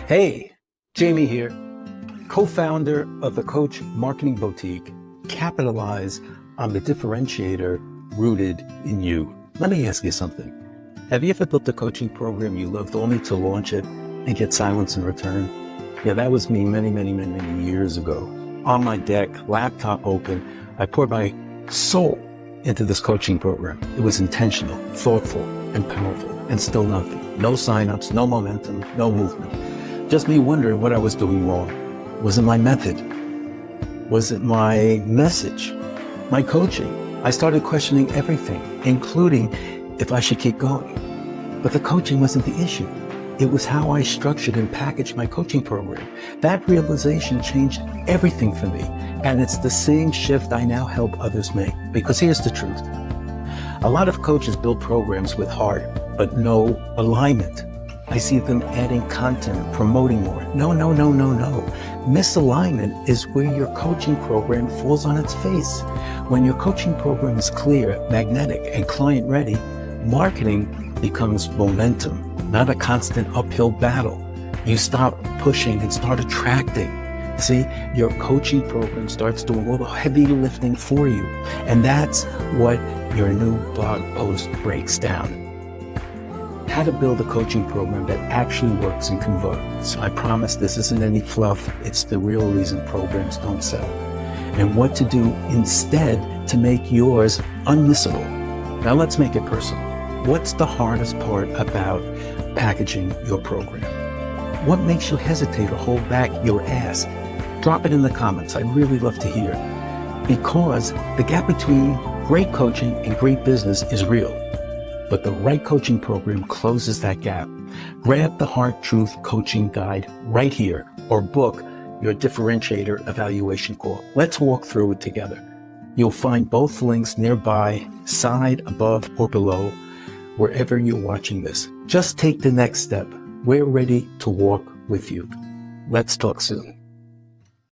Hey, Jamie here, co-founder of the Coach Marketing Boutique. Capitalize on the differentiator rooted in you. Let me ask you something. Have you ever built a coaching program you loved only to launch it and get silence in return? Yeah, that was me many years ago. On my deck, laptop open, I poured my soul into this coaching program. It was intentional, thoughtful, and powerful, and still nothing. No signups, no momentum, no movement. Just me wondering what I was doing wrong. Was it my method? Was it my message? My coaching? I started questioning everything, including if I should keep going. But the coaching wasn't the issue. It was how I structured and packaged my coaching program. That realization changed everything for me. And it's the same shift I now help others make. Because here's the truth. A lot of coaches build programs with heart, but no alignment. I see them adding content, promoting more. No. Misalignment is where your coaching program falls on its face. When your coaching program is clear, magnetic, and client ready, marketing becomes momentum, not a constant uphill battle. You stop pushing and start attracting. See, your coaching program starts doing all the heavy lifting for you. And that's what your new blog post breaks down. How to build a coaching program that actually works and converts. I promise this isn't any fluff. It's the real reason programs don't sell. And what to do instead to make yours unmissable. Now let's make it personal. What's the hardest part about packaging your program? What makes you hesitate or hold back your ask? Drop it in the comments. I'd really love to hear. Because the gap between great coaching and great business is real. But the right coaching program closes that gap. Grab the Hard Truth Coaching Guide right here or book your differentiator evaluation call. Let's walk through it together. You'll find both links nearby, side, above, or below, wherever you're watching this. Just take the next step. We're ready to walk with you. Let's talk soon.